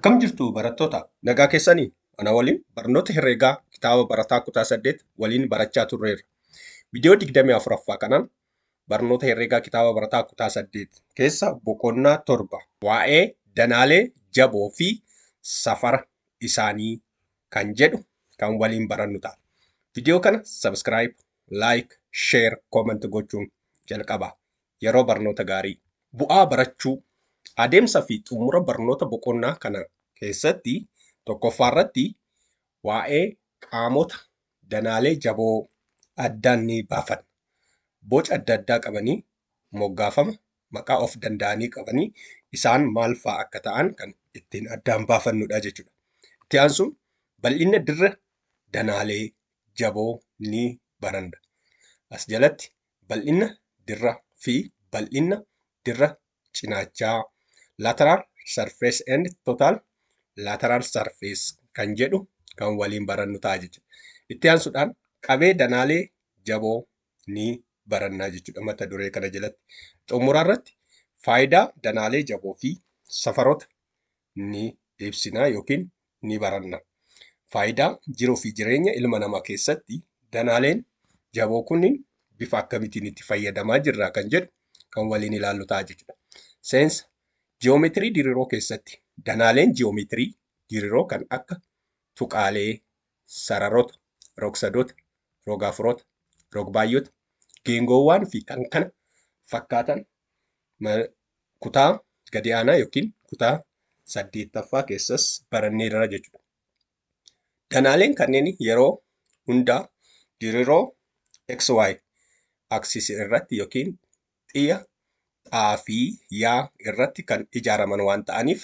Akkam jirtu barattoota? Nagaa keessanii? Ana waliin barnoota herreegaa kitaaba barataa kutaa 8 waliin barachaa turreerra. Viidiyoo 24ffaa kanaan barnoota herreegaa kitaaba barataa kutaa 8 keessa boqonnaa 7 waa'ee danaalee jaboo fi safara isaanii kan jedhu kan waliin barannu ta'a. Viidiyoo kana subscribe, like, share, comment gochuun jalqabaa. Yeroo barnoota gaarii. Bu'aa barachuu. Adeemsa fi xumura barnoota boqonnaa kana keessatti tokkoffaa irratti waa'ee qaamota danaalee jaboo addaan ni baafanna. Boca adda addaa qabanii moggaafama maqaa of danda'anii qabanii isaan maal fa'aa akka ta'an kan ittiin addaan baafannudha jechuudha. Itti aansuun bal'ina dirra danaalee jaboo ni baranna. As jalatti bal'ina dirra fi bal'ina dirra cinaachaa lateral surface and total lateral surface kan jedhu kan waliin barannu ta'a jechuudha. Itti aansuudhaan qabee danaalee jaboo ni barannaa jechuudha mata duree kana jalatti. Xumuraa irratti faayidaa danaalee jaboo fi safaroota ni ibsinaa yookiin ni baranna. Faayidaa jiruu fi jireenya ilma namaa keessatti danaaleen jaboo kunniin bifa akkamiitiin itti fayyadamaa jirra kan jedhu kan waliin ilaallu ta'a jechuudha. Seensa Ji'oomeetirii diriiroo keessatti danaaleen ji'oomeetirii diriiroo kan akka tuqaalee, sararoota, rog-sadoota, rog-afroota, rog-baay'oota, geengoowwan fi kan kana fakkaatan kutaa gadi aanaa yookiin kutaa 8ffaa keessas baranneerra jechuudha. Danaaleen kanneen yeroo hundaa diriiroo XY axis irratti yookiin xiyya fi yaa irratti kan ijaaraman waan ta'aniif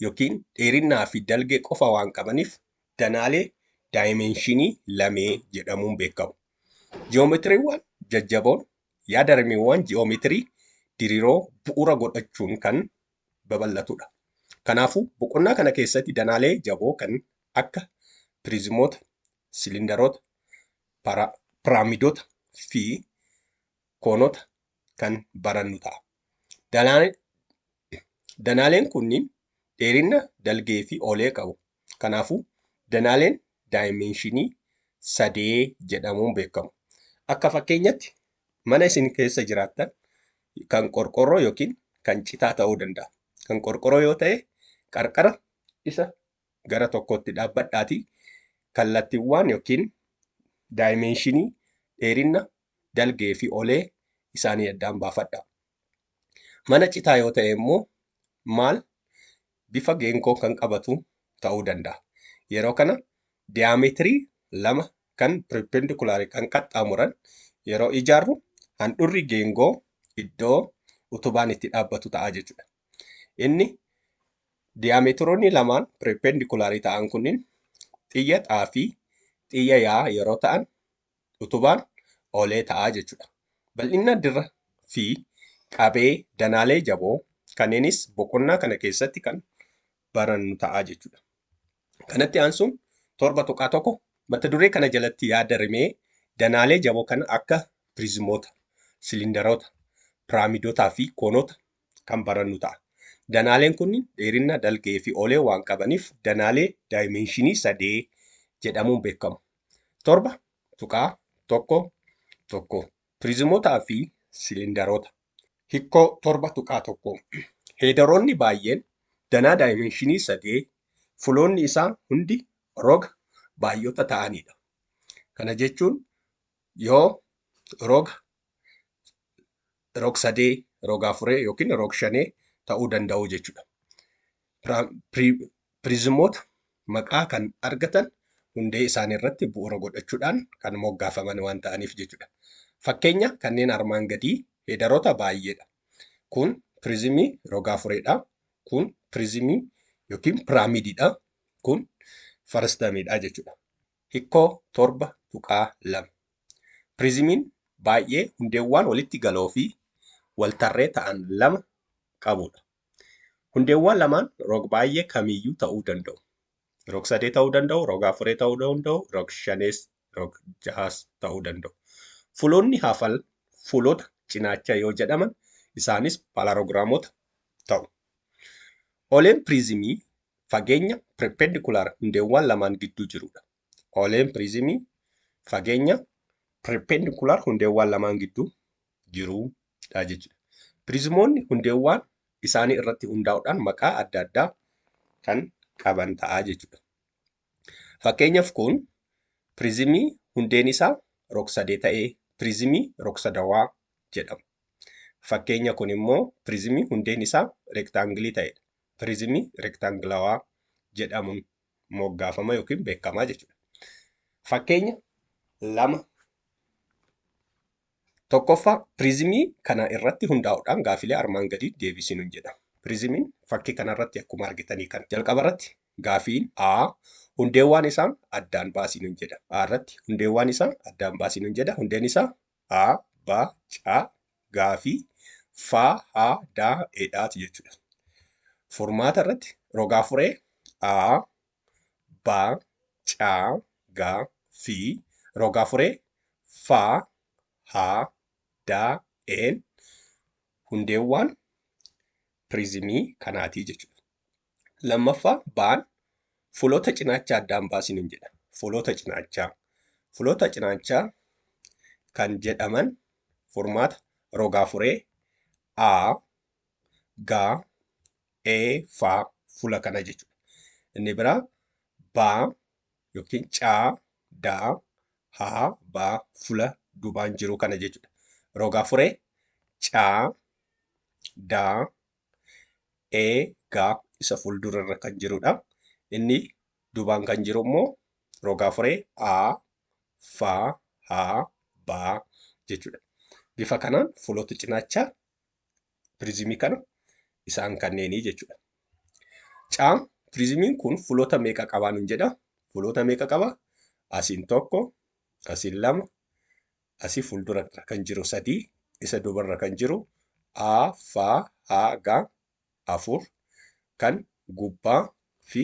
yookiin dheerinaa fi dalgee qofa waan qabaniif danaalee daayimenshinii lamee jedhamuun beekamu. Ji'oomeetiriiwwan jajjaboon yaada rimeewwan ji'oomeetirii diriiroo bu'uura godhachuun kan babal'atudha. Kanaafuu boqonnaa kana keessatti danaalee jaboo kan akka piriizimoota, silindaroota, piraamiidota fi koonota kan barannu ta'a. Danaaleen kunniin dheerina dalgee fi olee qabu. Kanaafuu danaaleen daayimenshinii 3 jedhamuun beekamu. Akka fakkeenyatti mana isin keessa jiraattan kan qorqorroo yookiin kan citaa ta'uu danda'a. Kan qorqorroo yoo ta'e qarqara isa gara tokkotti dhaabbadhaatii kallattiiwwan yookiin daayimenshinii dheerina dalgee fi olee isaanii addaan baafadha. Mana citaa yoo ta'e immoo bifa geengoo kan qabatu ta'uu danda'a. Yeroo kana diyaameetirii lama kan perpendikulaarii kan qaxxaamuran yeroo ijaarru handhuurri geengoo iddoo utubaan itti dhaabbatu ta'a jechuudha. Inni diyaameetiroonni lamaan perpendikulaarii ta'an kunniin xiyya xaa fi xiyya yaa yeroo ta'an utubaan olee ta'a jechuudha. Bal'ina dirra fi qabee danaalee jaboo kanneenis boqonnaa kana keessatti kan barannu ta'a jechuudha. Kanatti aansuun 7.1 mata duree kana jalatti yaada rimee danaalee jaboo kan akka piriizimoota, silindaroota, piraamiidotaa fi koonota kan barannu ta'a. Danaaleen kunniin dheerina dalgee fi olee waan qabaniif danaalee daayimenshinii 3 jedhamuun beekamu. 7.1 piriizimootaa fi silindaroota. Hikkoo 7.1 heedaroonni baay'een danaa daayimenshinii 3 fuloonni isaa hundi roga baay'ota ta'anidha. Kana jechuun yoo rog-sadee, rog-afurii yookiin rog-5 ta'uu danda'u jechuudha. Piriizimoota maqaa kan argatan hundee isaanii irratti bu'uura godhachuudhaan kan moggaafaman waan ta'aniif jechuudha. Fakkeenya kanneen armaan gadii heedaroota baay'eedha. Kun piriizimii rog-afuriidha. Kun piriizimii yookiin piraamiidiidha. Kun farstamiidha jechuudha. Hikkoo 7.2 piriizimiin baay'ee hundeewwan walitti galoo fi waltarree ta'an lama qabudha. Hundeewwan lamaan rog-baay'ee kamiyyuu ta'uu danda'u. Rog-sadee ta'uu danda'u, rog-afurii ta'uu danda'u, rog-5, rog-6 ta'uu danda'u. Fuloonni hafan fuloota cinaacha yoo jedhaman isaanis paraalogiraamoota ta'u. Oleen piriizimii fageenya perpendicular hundeewwan lamaan gidduu jirudha. Ooleen piriizimii fageenya perpendicular hundeewwan lamaan gidduu jirudha jechuudha. Piriizimoonni hundeewwan isaanii irratti hundaa'uudhaan maqaa adda addaa kan qaban ta'a jechuudha. Fakkeenyaaf kun piriizimii hundeen isaa rog-sadee ta'ee piriizimii rog-sadawaa jedhama. Fakkeenya kun immoo piriizimii hundeen isaa reektaangilii ta'edha. Piriizimii reektaangilawaa jedhamuun moggaafama yookiin beekama jechuudha. Fakkeenya lama. Tokkoffaa piriizimii kana irratti hundaa'uudhaan gaafilee armaan gadii deebisinuun jedhama. Piriizimiin fakkii kanarratti akkuma argitanii kan jalqaba irratti gaafiin A hundeewwan isaa addaan baasinuun jedha. A irratti hundeewwan isaa addaan baasinuun jedha. Hundeen isaa A, B, C, G, F, H, D, E dhaati jechuudha. Furmaata irratti roga afuree A, B, C, G, F roga afuree F, H, D, E hundeewwan piriizimii kanaati jechuudha. Lammaffaa B'n fuloota cinaachaa addaan baasinuun jedha. Fuloota cinaachaa kan jedhaman furmaata roga afuree A, G, E, F fula kana jechuudha. Inni biraa B yookiin C, D, H, B fula duubaan jiru kana jechuudha. Roga afuree C, D, E, G isa fuuldurarra kan jirudha. Inni duubaan kan jiru immoo roga afuree A, F, H, B jechuudha. Bifa kanaan fuloota cinaachaa piriizimii kana isaan kanneenii jechuudha. Caan piriizimiin kun fuloota meeqa qabaa nuun jedha? Fuloota meeqa qaba? Asiin tokko, asiin lama, asii fuuldura kan jiru sadii, isa duubarra kan jiru A, F, H, G afur, kan gubbaa fi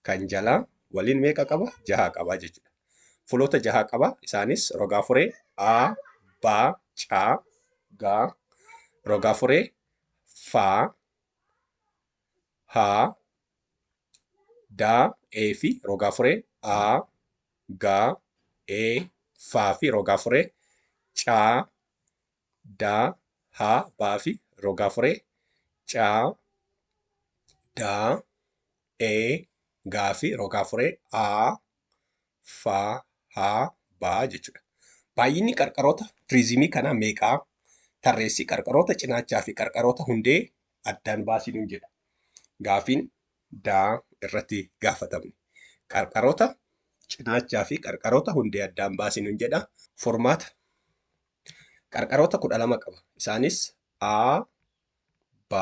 kan jalaa waliin meeqa qaba? 6 qaba jechuudha. Fuloota 6 qaba. Isaanis roga afuree A, B, C, G, roga afuree F, H, D, E fi roga afuree A, G, E, F fi roga afuree C, D, H, B fi roga afuree C, D, E, G fi roga afuree A, F, H, B jechuudha. Baay'inni qarqaroota piriizimii kanaa meeqaa? Tarreessii qarqaroota cinaachaa fi qarqaroota hundee addaan baasinuun jedha. Gaafiin D irratti gaafatamne. Qarqaroota cinaachaa fi qarqaroota hundee addaan baasinuun jedha. Furmaata qarqaroota 12 qaba. Isaanis A, B,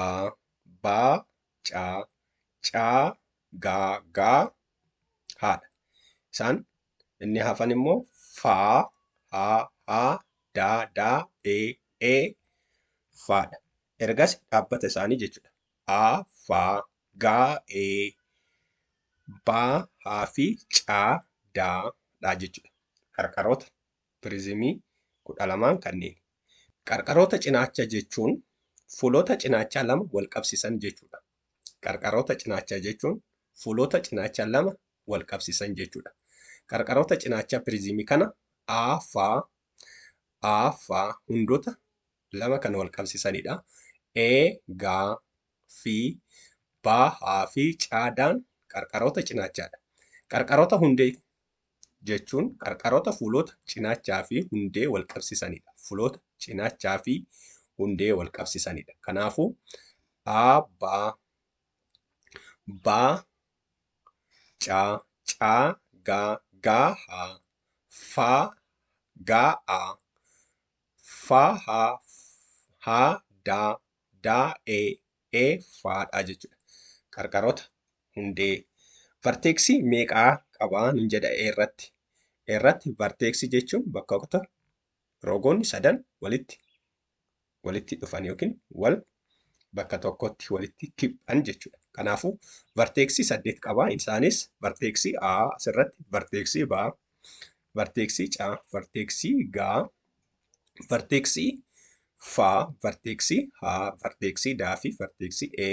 B, C, C, G, G, H dha. Isaan inni hafan immoo F, H, H, D, D, E, F dha. Ergas dhaabbata isaanii jechuudha. A, F, G, E, B, H fi C, D dha jechuudha. Qarqaroota piriizimii 12 kanneen. Qarqaroota cinaacha jechuun fuloota cinaachaa lama wal qabsiisan jechuudha. Qarqaroota cinaachaa jechuun fuloota cinaachaa lama wal qabsiisan jechuudha. Qarqaroota cinaachaa piriizimii kana A, F hundoota lama kan wal qabsiisanidha. E, G fi B, H fi C, D'n qarqaroota cinaachaadha. Qarqaroota hundee jechuun qarqaroota fuloota cinaachaa fi hundee wal qabsiisanidha. Fuloota cinaachaa fi hundee wal qabsiisanidha. Kanaafuu A, B, C, C, G, G, H, F, G, A, F, H, D, D, E, F dha jechuudha. Qarqaroota hundee. Varteeksii meeqaa qabaa nun jedha E irratti. E irratti varteeksii jechuun bakka rogoonni sadan walitti dhufan yookiin bakka tokkotti walitti kibban jechuudha. Kanaafuu varteeksii 8 qabaa. Isaanis varteeksii A asirratti, varteeksii B, varteeksii C, varteeksii G, varteeksii F, varteeksii H, varteeksii D fi varteeksii E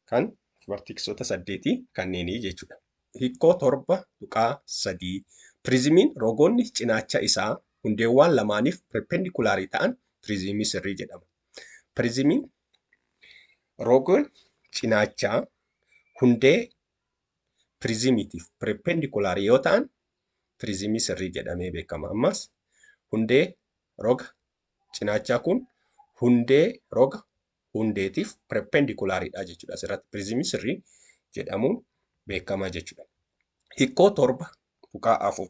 kan vertiksoota 8 kanneenii jechuudha. Hiikoo 7.3 Piriizimiin rogoonni cinaacha isaa hundeewwan lamaaniif perpendikulaarii ta'an piriizimii sirrii jedhama. Piriizimiin rogoon cinaachaa hundee piriizimiitiif perpendikulaarii yoo ta'an piriizimii sirrii jedhamee beekama. Ammas hundee roga cinaachaa kun hundee roga hundeetiif perpendikulaariidha jechuudha. Asirratti piriizimii sirrii jedhamuun beekama jechuudha. Hiikoo 7.4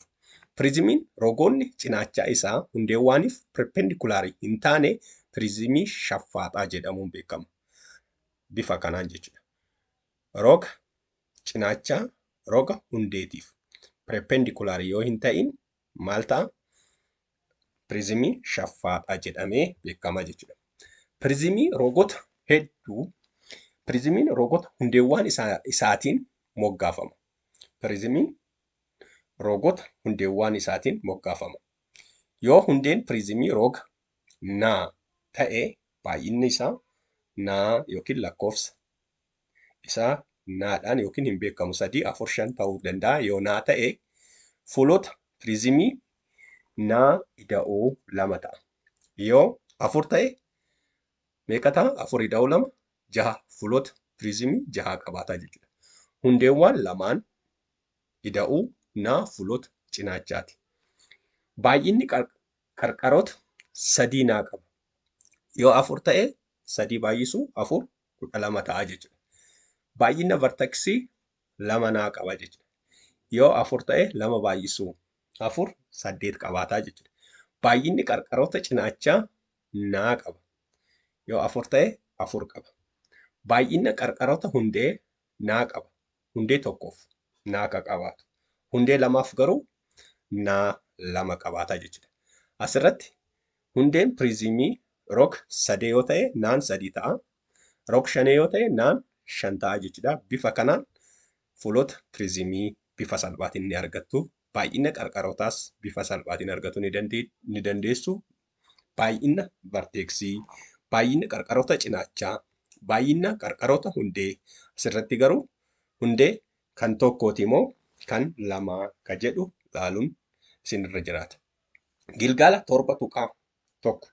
Piriizimiin rogoonni cinaachaa isaa hundeewwaniif perpendikulaarii hin taane piriizimii shaffaaxaa jedhamuun beekama. Bifa kanaan jechuudha. Roga cinaachaa roga hundeetiif perpendikulaarii yoo hin ta'in maal ta'a? Piriizimii shaffaaxaa jedhamee beekama jechuudha. Piriizimiin rogoota hundeewwan isaatiin moggaafama. Piriizimiin rogoota hundeewwan isaatiin moggaafama. Yoo hundeen piriizimii roga naa ta'e baay'inni isaa naa yookiin lakkoofsa isaa naadhaan yookiin hin beekamu 3, 4, 5 ta'uu danda'a. Yoo naa ta'e fuulota piriizimii naa ida'uu 2 ta'a. Yoo 4 ta'e meeqa ta'a? 4 ida'uu 2 6 fuulota piriizimii 6 qabaata jechuudha. Hundeewwan lamaan ida'uu naa fuulota cinaachaati. Baay'inni qarqaroota 3 naa qaba. Yoo 4 ta'e 3 baay'isuu 4 12 ta'a jechuudha. Baay'ina verteksii 2 naa qaba jechuudha. Yoo 4 ta'e 2 baay'isuu 4 8 qabaata jechuudha. Baay'inni qarqaroota cinaachaa naa qaba. Yoo 4 ta'e 4 qaba. Baay'ina qarqaroota hundee naa qaba. Hundee tokkoof naa ka qabaatu. Hundee lamaaf garuu naa 2 qabaata jechuudha. Asirratti hundeen piriizimii rog 3 yoo ta'e naan 3 ta'a. Rog 5 yoo ta'e naan 5 ta'a jechuudha. Bifa kanaan fuulota piriizimii bifa salphaatiin ni argattu. Baay'ina qarqarootaas bifa salphaatiin argachuu ni dandeessu. Baay'ina verteksii, baay'ina qarqaroota cinaachaa, baay'ina qarqaroota hundee. Asirratti garuu hundee kan tokkooti moo kan lamaa ka jedhu ilaaluun isinirra jiraata. Gilgaala 7.1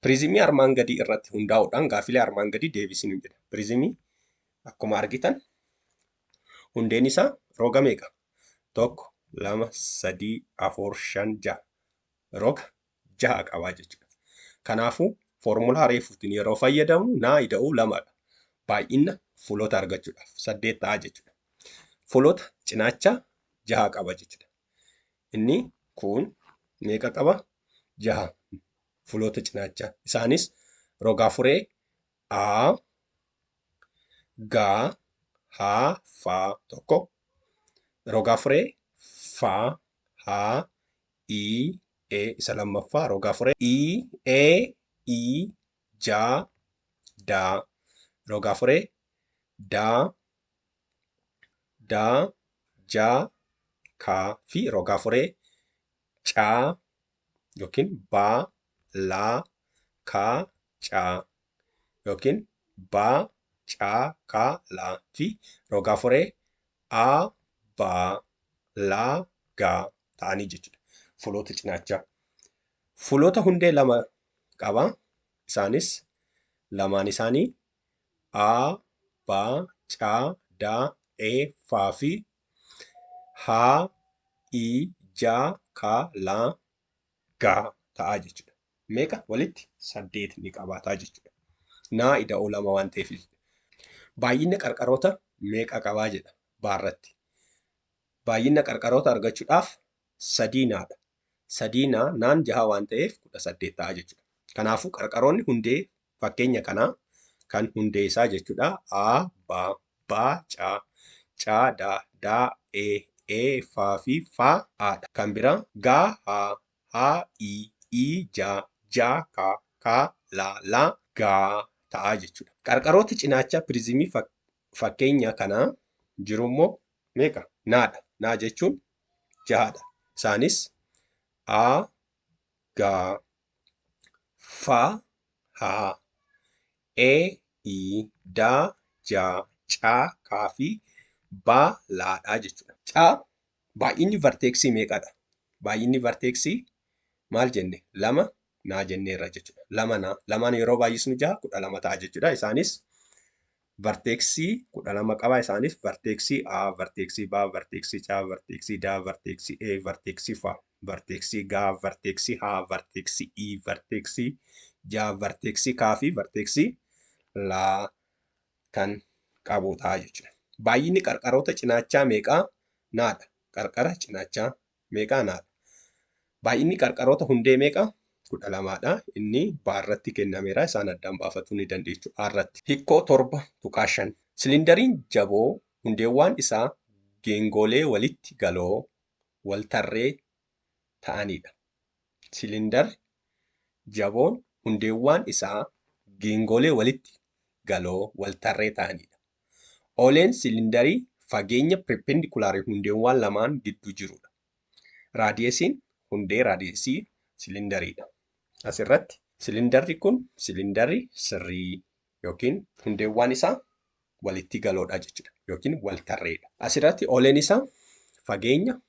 Piriizimii armaan gadii irratti hundaa'uudhaan gaaffilee armaan gadii deebisnuu jedha. Piriizimii akkuma argitan hundeen isaa roga meeqa? 1, 2, 3, 4, 5, 6. Roga 6 qabaa jechuudha. Kanaafuu foormulaa reefuutiin yeroo fayyadamu naa ida'uu 2dha. Baay'ina fuulota argachuudhaaf 8 ta'a jechuudha. Fuulota cinaachaa 6 qaba jechuudha. Inni kun meeqa qaba? 6 fuulota cinaachaa. Isaanis roga afuree A, G, H, F tokko. Roga afuree F, H, I, E isa lammaffaa. Roga afuree I, E, I, J, D. Roga afuree D, D, J, K fi roga afuree C yookiin B, L, K, C yookiin B, C, K, L fi roga afuree A, B, L, G ta'anii jechuudha. Fuulota cinaachaa. Fuulota hundee 2 qaba. Isaanis lamaan isaanii A, B, C, D, E, F fi H, I, J, K, L, G ta'a jechuudha. Meeqa walitti? 8 ni qabaata jechuudha. Naa ida'uu 2 waan ta'eef. Baay'inni qarqaroota meeqa qabaa jedha baarratti. Baay'ina qarqaroota argachuudhaaf 3 naadha. 3 naan 6 waan ta'eef 18 ta'a jechuudha. Kanaafuu qarqaroonni hundee fakkeenya kanaa kan hundee isaa jechuudha. A, B, B, C, C, D, D, E, E, F fi F, A dha. Kan biraa G, H, H, I, J, J, K, K, L, L, G ta'a jechuudha. Qarqarooti cinaachaa piriizimii fakkeenya kanaa jirummoo meeqa? Naadha. Naa jechuun 6dha. Isaanis A, G, F, H, E, I, D, J, caa, kaa fi baa, laadhaa jechuudha. Caa baay'inni verteeksii meeqadha? Baay'inni verteeksii maal jenne? Lama naa jenneerra jechuudha. Lamaan yeroo baay'isnu 6 12 ta'a jechuudha. Isaanis verteeksii 12 qaba. Isaanis verteeksii A, verteeksii B, verteeksii C, verteeksii D, verteeksii E, verteeksii F, verteeksii G, verteeksii H, verteeksii I, verteeksii J, verteeksii K fi verteeksii L kan qabudha jechuudha. Baay'inni qarqaroota cinaachaa meeqaa? Naadha. Qarqara cinaachaa meeqaa? Naadha. Baay'inni qarqaroota hundee meeqa? 12dha. Inni baarratti kennameera. Isaan addaan baafachuu ni dandeessu. Irratti. Hikkoo 7.5. Siliindariin jaboo hundeewwan isaa geengoolee walitti galoo waltarree ta'anidha. Siliindarri jaboon hundeewwan isaa geengoolee walitti galoo waltarree ta'anidha. Ooleen siliindarii fageenya perpendikulaarii hundeewwan lamaan gidduu jirudha. Raadiyeesiin hundee raadiyeesii siliindariidha. Asirratti siliindarri kun siliindarii sirrii yookiin hundeewwan isaa walitti galoodha jechuudha yookiin waltarreedha. Asirratti ooleen isaa fageenya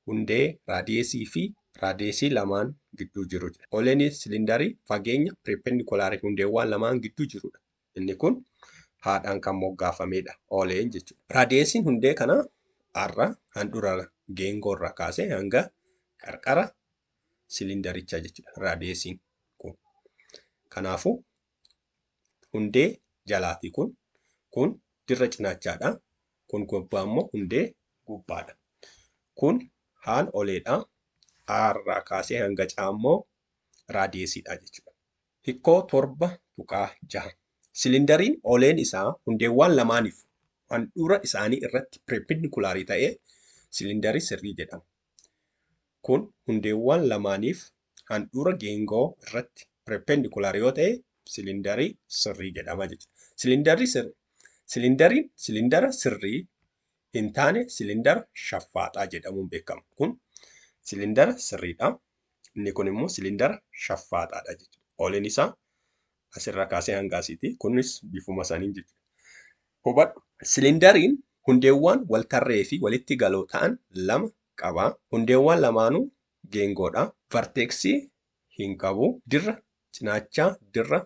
hundee raadiyeesii fi raadiyeesii lamaan gidduu jirudha. Ooleen siliindarii fageenya perpendikulaarii hundeewwan lamaan gidduu jirudha. Inni kun haadhaan kan moggaafamedha ooleen jechuudha. Raadiyeesiin hundee kana handhuura geengoo irraa kaasee hanga qarqara siliindarichaa jechuudha. Raadiyeesiin kun. Kanaafuu hundee jalaati kun dirra cinaachaadha. Kun gubbaa immoo hundee gubbaadha. Kun haan oleedha. Irraa kaasee hanga caa immoo raadiyeesiidha jechuudha. Hikkoo 7.6. Siliindariin ooleen isaa hundeewwan lamaaniif handhuura isaanii irratti perpendikulaarii ta'ee siliindarii sirrii jedhama. Kun hundeewwan lamaaniif handhuura geengoo irratti perpendikulaar yoo ta'e siliindarii sirrii jedhama jechuudha. Siliindariin siliindara sirrii hin taane siliindara shaffaaxaa jedhamuun beekama. Kun siliindara sirriidha. Inni kun immoo siliindara shaffaaxaadha jechuudha. Ooleen isaa asirraa kaasee hanga asiiti. Kunis bifuma saniin jechuudha. Hubadhu. Siliindariin hundeewwan waltarree fi walitti galoo ta'an lama qaba. Hundeewwan lamaanuu geengoodha. Verteeksii hin qabu. Dirra cinaachaa dirra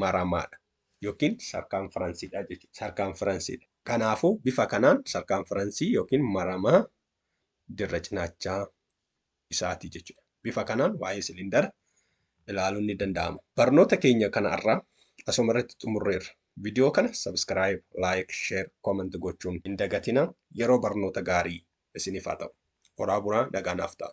maramaadha. Yookiin sarkaanfiransiidha jechuudha. Sarkaanfiransiidha. Kanaafuu bifa kanaan sarkaanfiransii yookiin maramaa dirra cinaachaa isaati jechuudha. Bifa kanaan waa'ee siliindara ilaaluun ni danda'ama. Barnoota keenya kana irraa asuma irratti xumurreerra. Viidiyoo kana sabiskiraayib, laayik, sheer, kooment gochuun hin dagatina. Yeroo barnoota gaarii isiniif haa ta'u. Horaa bulaa nagaan naaf ta'a.